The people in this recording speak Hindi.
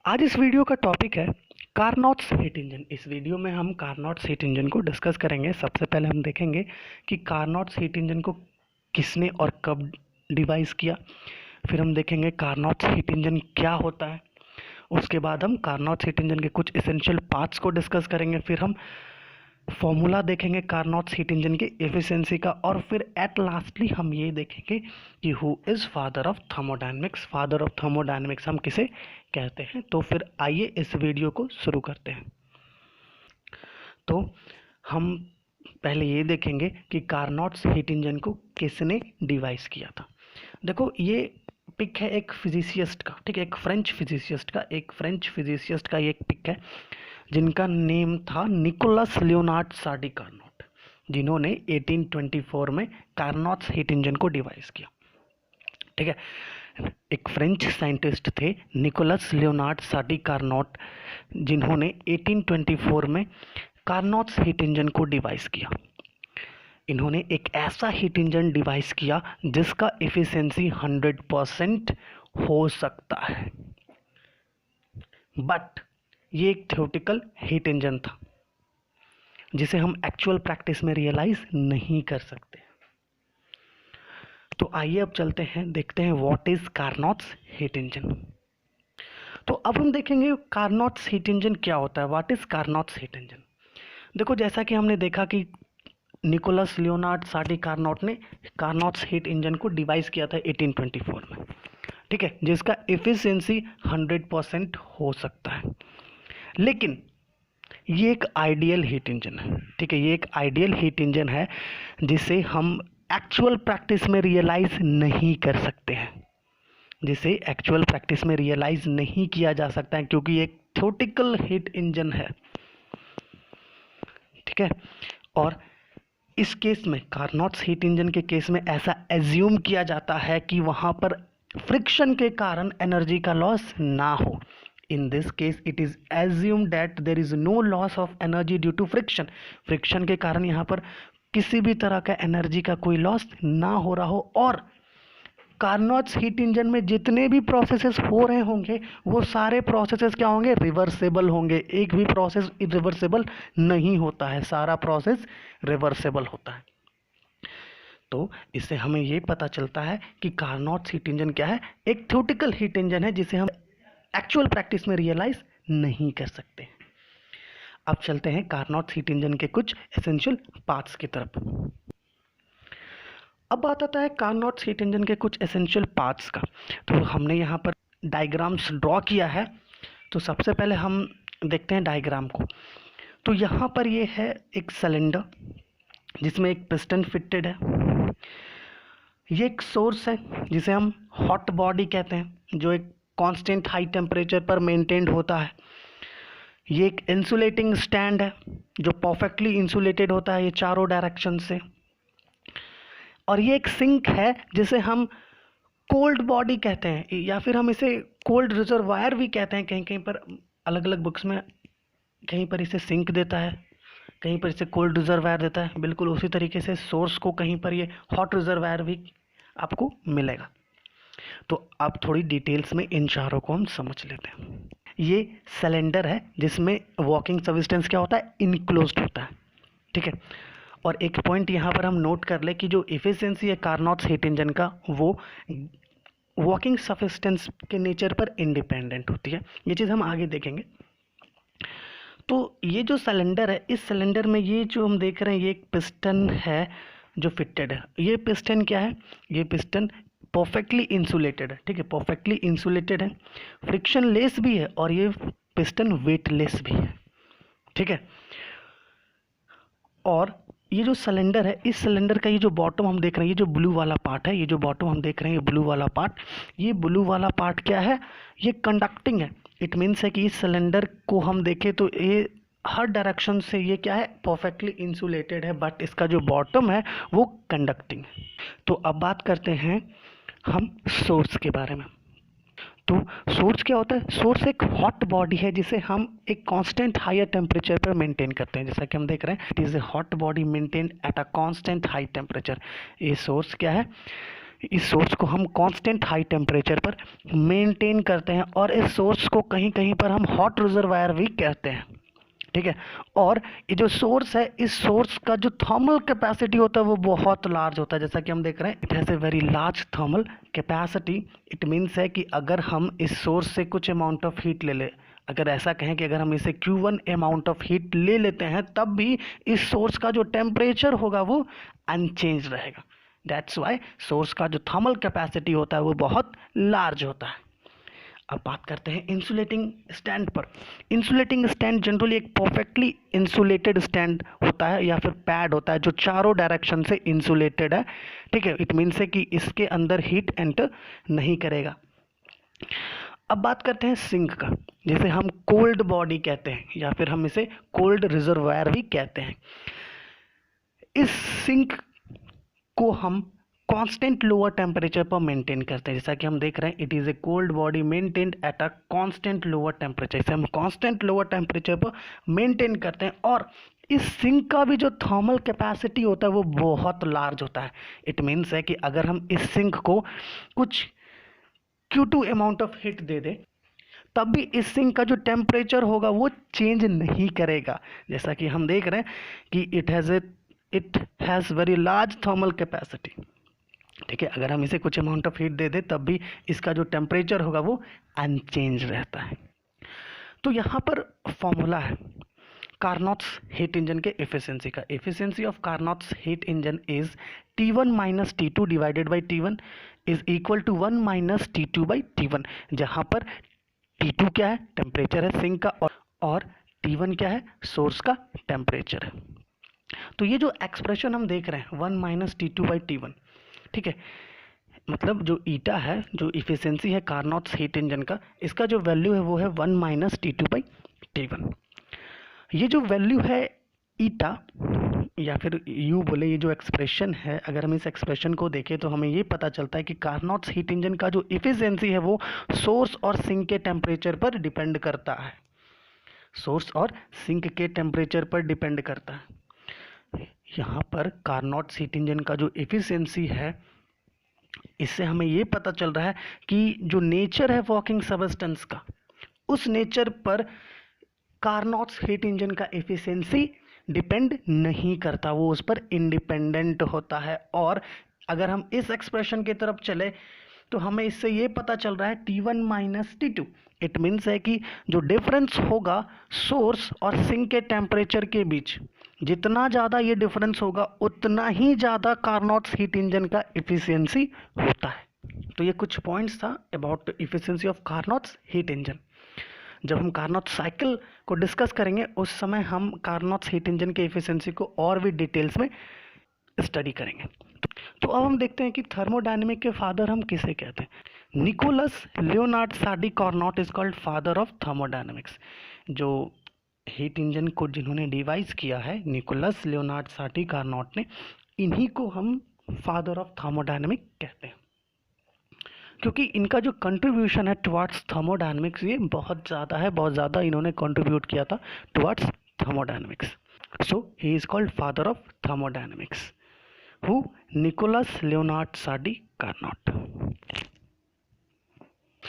आज इस वीडियो का टॉपिक है कार्नोट्स हीट इंजन। इस वीडियो में हम कार्नोट्स हीट इंजन को डिस्कस करेंगे। सबसे पहले हम देखेंगे कि कार्नोट्स हीट इंजन को किसने और कब डिवाइस किया। फिर हम देखेंगे कार्नोट्स हीट इंजन क्या होता है। उसके बाद हम कार्नोट्स हीट इंजन के कुछ एसेंशियल पार्ट्स को डिस्कस करेंगे। फिर हम फॉर्मूला देखेंगे कार्नोट्स हीट इंजन की एफिशिएंसी का। और फिर एट लास्टली हम ये देखेंगे कि who is father of thermodynamics. Father of thermodynamics हम किसे कहते हैं। तो फिर आइए इस वीडियो को शुरू करते हैं। तो हम पहले ये देखेंगे कि कार्नोट्स हीट इंजन को किसने डिवाइस किया था। देखो ये पिक है एक फिजिसिस्ट का, ठीक है, एक फ्रेंच फिजिसिस्ट का ये एक पिक है जिनका नेम था निकोलस लियोनार्ड साडी कार्नोट, जिन्होंने 1824 में कार्नोट्स हीट इंजन को डिवाइस किया। ठीक है, एक फ्रेंच साइंटिस्ट थे निकोलस लियोनार्ड साडी कार्नोट, जिन्होंने 1824 में कार्नोट्स हीट इंजन को डिवाइस किया। इन्होंने एक ऐसा हीट इंजन डिवाइस किया जिसका एफिशिएंसी 100% हो सकता है, बट ये एक थ्योरेटिकल हीट इंजन था जिसे हम एक्चुअल प्रैक्टिस में रियलाइज नहीं कर सकते। तो आइए अब चलते हैं, देखते हैं what is Carnot's heat engine. तो अब हम देखेंगे कार्नोट्स हीट इंजन क्या होता है, what is Carnot's heat engine. देखो जैसा कि हमने देखा कि निकोलस लियोनार्ड साडी कार्नोट ने कार्नोट्स हीट इंजन को डिवाइस किया था 1824 में, ठीक है, जिसका एफिशिएंसी 100% हो सकता है। लेकिन ये एक आइडियल हीट इंजन है, ठीक है, ये एक आइडियल हीट इंजन है जिसे हम एक्चुअल प्रैक्टिस में रियलाइज नहीं कर सकते हैं, जिसे एक्चुअल प्रैक्टिस में रियलाइज नहीं किया जा सकता है क्योंकि ये एक थ्योरेटिकल हीट इंजन है। ठीक है, और इस केस में कार्नोट्स हीट इंजन के केस में ऐसा एज्यूम किया जाता है कि वहां पर फ्रिक्शन के कारण एनर्जी का लॉस ना हो। In this case it is assume that there is no loss of energy due to friction. Friction के कारण यहाँ पर किसी भी तरह का एनर्जी का कोई लॉस ना हो रहा हो, और कार्नोट्स हीट इंजन में जितने भी प्रोसेसेस हो रहे होंगे वो सारे प्रोसेसेस क्या होंगे, रिवर्सेबल होंगे। एक भी प्रोसेस इरिवर्सेबल नहीं होता है, सारा प्रोसेस रिवर्सेबल होता है। तो इससे हमें ये पता चलता है कि कार्नोट्स हीट इंजन क्या है, एक थ्योरेटिकल हीट इंजन है जिसे हम एक्चुअल प्रैक्टिस में रियलाइज नहीं कर सकते। अब चलते हैं कार्नोट्स हीट इंजन के कुछ एसेंशियल पार्ट्स की तरफ। अब बात आता है कार्नोट्स हीट इंजन के कुछ एसेंशियल पार्ट्स का। तो हमने यहाँ पर डायग्राम्स ड्रॉ किया है। तो सबसे पहले हम देखते हैं डायग्राम को। तो यहाँ पर ये है एक सिलेंडर जिसमें एक पिस्टन फिटेड है। ये एक सोर्स है जिसे हम हॉट बॉडी कहते हैं, जो एक कांस्टेंट हाई टेम्परेचर पर मेंटेन्ड होता है। ये एक इंसुलेटिंग स्टैंड है जो परफेक्टली इंसुलेटेड होता है ये चारों डायरेक्शन से। और ये एक सिंक है जिसे हम कोल्ड बॉडी कहते हैं, या फिर हम इसे कोल्ड रिजर्वायर भी कहते हैं। कहीं कहीं पर अलग अलग बुक्स में कहीं पर इसे सिंक देता है, कहीं पर इसे कोल्ड रिजर्वायर देता है। बिल्कुल उसी तरीके से सोर्स को कहीं पर ये हॉट रिजर्वायर भी आपको मिलेगा। तो अब थोड़ी डिटेल्स में इन चारों को हम समझ लेते हैं। ये सिलेंडर है जिसमें वॉकिंग सब्सटेंस क्या होता है, इनक्लोज्ड होता है, ठीक है। और एक पॉइंट यहाँ पर हम नोट कर ले कि जो एफिशिएंसी है कार्नोट्स हीट इंजन का वो वॉकिंग सब्सटेंस के नेचर पर इंडिपेंडेंट होती है। ये चीज़ हम आगे देखेंगे। तो ये जो सिलेंडर है, इस सिलेंडर में ये जो हम देख रहे हैं ये एक पिस्टन है जो फिटेड है। ये पिस्टन क्या है, ये पिस्टन परफेक्टली इंसुलेटेड है, ठीक है, परफेक्टली इंसुलेटेड है, फ्रिक्शन लेस भी है, और ये पिस्टन वेटलेस भी है, ठीक है। और ये जो सिलेंडर है, इस सिलेंडर का ये जो बॉटम हम देख रहे हैं, ये जो ब्लू वाला पार्ट है, ये जो बॉटम हम देख रहे हैं ये ब्लू वाला पार्ट, ये ब्लू वाला पार्ट क्या है, ये कंडक्टिंग है। इट मीन्स है कि इस सिलेंडर को हम देखें तो ये हर डायरेक्शन से ये क्या है, परफेक्टली इंसुलेटेड है, बट इसका जो बॉटम है वो कंडक्टिंग है। तो अब बात करते हैं हम सोर्स के बारे में। तो सोर्स क्या होता है, सोर्स एक हॉट बॉडी है जिसे हम एक कांस्टेंट हायर टेम्परेचर पर मेंटेन करते हैं। जैसा कि हम देख रहे हैं, it is a hot body maintain at a constant high temperature. ये सोर्स क्या है, इस सोर्स को हम कांस्टेंट हाई टेम्परेचर पर मेंटेन करते हैं और इस सोर्स को कहीं कहीं पर हम हॉट रिजर्वायर भी कहते हैं, ठीक है। और ये जो सोर्स है, इस सोर्स का जो थर्मल कैपेसिटी होता है वो बहुत लार्ज होता है, जैसा कि हम देख रहे हैं it has a very large thermal capacity. It means है कि अगर हम इस सोर्स से कुछ अमाउंट ऑफ हीट ले लें, अगर ऐसा कहें कि अगर हम इसे Q1 अमाउंट ऑफ हीट ले लेते हैं, तब भी इस सोर्स का जो टेम्परेचर होगा वो अनचेंज रहेगा। दैट्स वाई सोर्स का जो थर्मल कैपेसिटी होता है वो बहुत लार्ज होता है। अब बात करते हैं इंसुलेटिंग स्टैंड पर। इंसुलेटिंग स्टैंड जनरली एक परफेक्टली इंसुलेटेड स्टैंड होता है या फिर पैड होता है जो चारों डायरेक्शन से इंसुलेटेड है, ठीक है। इट मीन्स है कि इसके अंदर हीट एंटर नहीं करेगा। अब बात करते हैं सिंक का, जिसे हम कोल्ड बॉडी कहते हैं या फिर हम इसे कोल्ड रिजर्वायर भी कहते हैं। इस सिंक को हम कांस्टेंट लोअर टेम्परेचर पर मेंटेन करते हैं, जैसा कि हम देख रहे हैं it is a cold body maintained at a constant lower temperature. इसे हम कांस्टेंट लोअर टेम्परेचर पर मेंटेन करते हैं और इस सिंक का भी जो थर्मल कैपेसिटी होता है वो बहुत लार्ज होता है। इट मीन्स है कि अगर हम इस सिंक को कुछ Q2 अमाउंट ऑफ हीट दे दें, तब भी इस सिंक का जो टेम्परेचर होगा वो चेंज नहीं करेगा, जैसा कि हम देख रहे हैं कि it has very large thermal capacity, ठीक है। अगर हम इसे कुछ अमाउंट ऑफ हीट दे दें तब भी इसका जो टेम्परेचर होगा वो अनचेंज रहता है। तो यहाँ पर फॉर्मूला है कार्नोट्स हीट इंजन के एफिशिएंसी का। Efficiency of Carnot's heat engine is T1 minus T2 divided by T1 is equal to 1 minus T2 by T1, जहाँ पर T2 क्या है, टेम्परेचर है सिंक का, और T1 क्या है, सोर्स का टेम्परेचर है। तो ये जो एक्सप्रेशन हम देख रहे हैं 1 माइनस T2 बाई T1, ठीक है, मतलब जो ईटा है, जो इफिशियंसी है कार्नोट्स हीट इंजन का, इसका जो वैल्यू है वो है 1 माइनस T2 बाई T1। ये जो वैल्यू है ईटा या फिर यू बोले, ये जो एक्सप्रेशन है, अगर हम इस एक्सप्रेशन को देखें तो हमें ये पता चलता है कि कार्नोट्स हीट इंजन का जो इफिशियंसी है वो सोर्स और सिंक के टेम्परेचर पर डिपेंड करता है, सोर्स और सिंक के टेम्परेचर पर डिपेंड करता है। यहाँ पर कार्नोट्स हीट इंजन का जो इफिशियंसी है, इससे हमें ये पता चल रहा है कि जो नेचर है वर्किंग सबस्टेंस का, उस नेचर पर कार्नोट्स हीट इंजन का एफिशिएंसी डिपेंड नहीं करता, वो उस पर इंडिपेंडेंट होता है। और अगर हम इस एक्सप्रेशन की तरफ चले तो हमें इससे ये पता चल रहा है T1 minus T2। It means है कि जो डिफरेंस होगा सोर्स और सिंक के टेम्परेचर के बीच, जितना ज़्यादा ये डिफरेंस होगा उतना ही ज़्यादा कार्नोट्स हीट इंजन का एफिशिएंसी होता है। तो ये कुछ पॉइंट्स था about efficiency of Carnot's heat engine. जब हम कार्नोट साइकिल को डिस्कस करेंगे उस समय हम कार्नोट्स हीट इंजन के एफिशिएंसी को और भी डिटेल्स में स्टडी करेंगे। तो अब हम देखते हैं कि थर्मोडायनेमिक के फादर हम किसे कहते हैं। Nicolas Leonard Sadi Carnot is called father of thermodynamics. जो हीट इंजन को जिन्होंने डिवाइस किया है, निकोलस लियोनार्ड साडी कार्नोट ने, इन्हीं को हम फादर ऑफ थर्मोडायनेमिक कहते हैं, क्योंकि इनका जो कंट्रीब्यूशन है टुवर्ड्स थर्मोडायनेमिक्स ये बहुत ज़्यादा है, बहुत ज़्यादा इन्होंने कंट्रीब्यूट किया था towards thermodynamics. So he is called father of thermodynamics, who Nicolas Leonard Sadi Carnot.